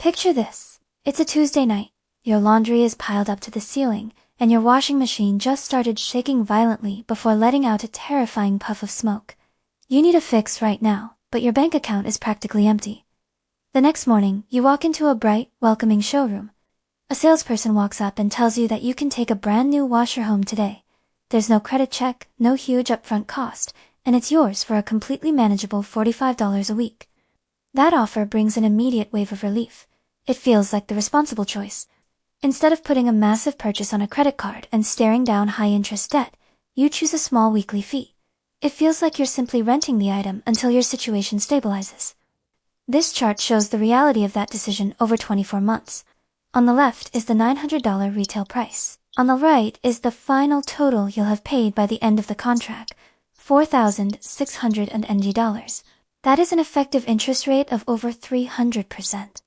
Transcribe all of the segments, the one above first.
Picture this. It's a Tuesday night. Your laundry is piled up to the ceiling, and your washing machine just started shaking violently before letting out a terrifying puff of smoke. You need a fix right now, but your bank account is practically empty. The next morning, you walk into a bright, welcoming showroom. A salesperson walks up and tells you that you can take a brand new washer home today. There's no credit check, no huge upfront cost, and it's yours for a completely manageable $45 a week. That offer brings an immediate wave of relief. It feels like the responsible choice. Instead of putting a massive purchase on a credit card and staring down high-interest debt, you choose a small weekly fee. It feels like you're simply renting the item until your situation stabilizes. This chart shows the reality of that decision over 24 months. On the left is the $900 retail price. On the right is the final total you'll have paid by the end of the contract, $4,600. That is an effective interest rate of over 300%.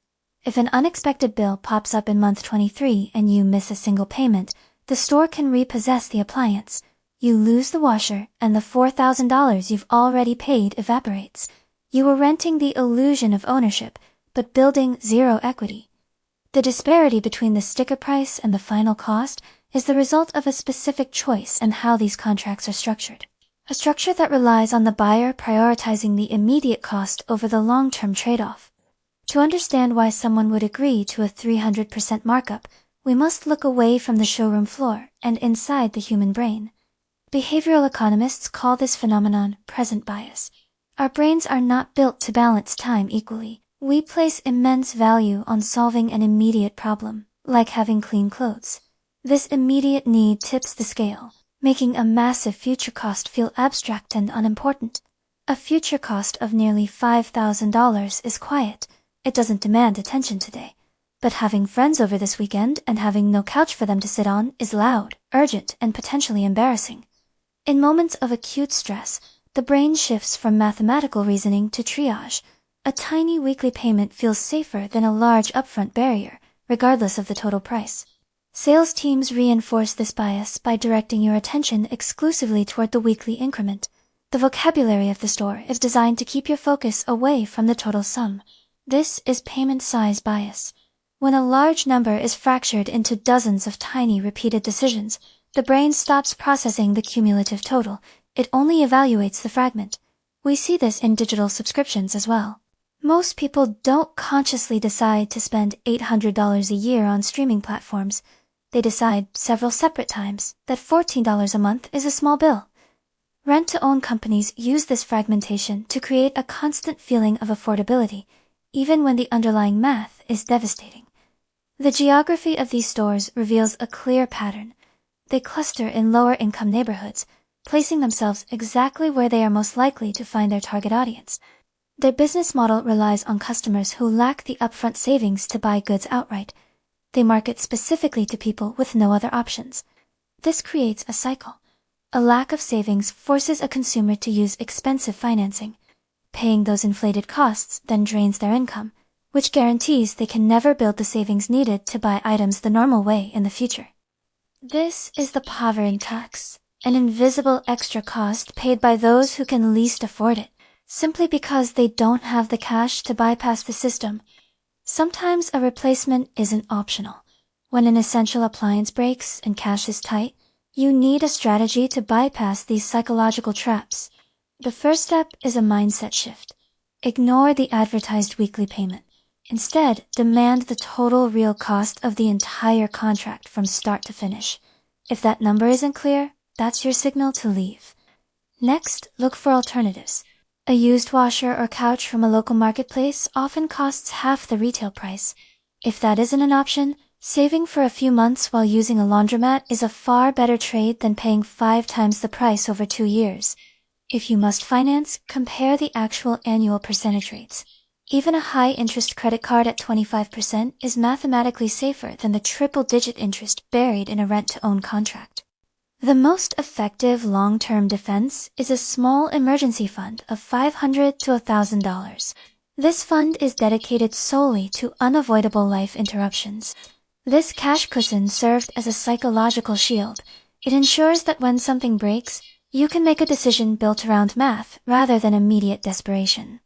If an unexpected bill pops up in month 23 and you miss a single payment, the store can repossess the appliance. You lose the washer, and the $4,000 you've already paid evaporates. You were renting the illusion of ownership, but building zero equity. The disparity between the sticker price and the final cost is the result of a specific choice in how these contracts are structured. A structure that relies on the buyer prioritizing the immediate cost over the long-term trade-off. To understand why someone would agree to a 300% markup, we must look away from the showroom floor and inside the human brain. Behavioral economists call this phenomenon present bias. Our brains are not built to balance time equally. We place immense value on solving an immediate problem, like having clean clothes. This immediate need tips the scale, making a massive future cost feel abstract and unimportant. A future cost of nearly $5,000 is quiet. It doesn't demand attention today. But having friends over this weekend and having no couch for them to sit on is loud, urgent, and potentially embarrassing. In moments of acute stress, the brain shifts from mathematical reasoning to triage. A tiny weekly payment feels safer than a large upfront barrier, regardless of the total price. Sales teams reinforce this bias by directing your attention exclusively toward the weekly increment. The vocabulary of the store is designed to keep your focus away from the total sum. This is payment size bias. When a large number is fractured into dozens of tiny repeated decisions, the brain stops processing the cumulative total. It only evaluates the fragment. We see this in digital subscriptions as well. Most people don't consciously decide to spend $800 a year on streaming platforms. They decide several separate times that $14 a month is a small bill. Rent-to-own companies use this fragmentation to create a constant feeling of affordability, even when the underlying math is devastating. The geography of these stores reveals a clear pattern. They cluster in lower-income neighborhoods, placing themselves exactly where they are most likely to find their target audience. Their business model relies on customers who lack the upfront savings to buy goods outright. They market specifically to people with no other options. This creates a cycle. A lack of savings forces a consumer to use expensive financing. Paying those inflated costs then drains their income, which guarantees they can never build the savings needed to buy items the normal way in the future. This is the poverty tax, an invisible extra cost paid by those who can least afford it, simply because they don't have the cash to bypass the system. Sometimes a replacement isn't optional. When an essential appliance breaks and cash is tight, you need a strategy to bypass these psychological traps. The first step is a mindset shift. Ignore the advertised weekly payment. Instead, demand the total real cost of the entire contract from start to finish. If that number isn't clear, that's your signal to leave. Next, look for alternatives. A used washer or couch from a local marketplace often costs half the retail price. If that isn't an option, saving for a few months while using a laundromat is a far better trade than paying 5 times the price over 2 years. If you must finance, compare the actual annual percentage rates. Even a high-interest credit card at 25% is mathematically safer than the triple-digit interest buried in a rent-to-own contract. The most effective long-term defense is a small emergency fund of $500 to $1,000. This fund is dedicated solely to unavoidable life interruptions. This cash cushion served as a psychological shield. It ensures that when something breaks, you can make a decision built around math rather than immediate desperation.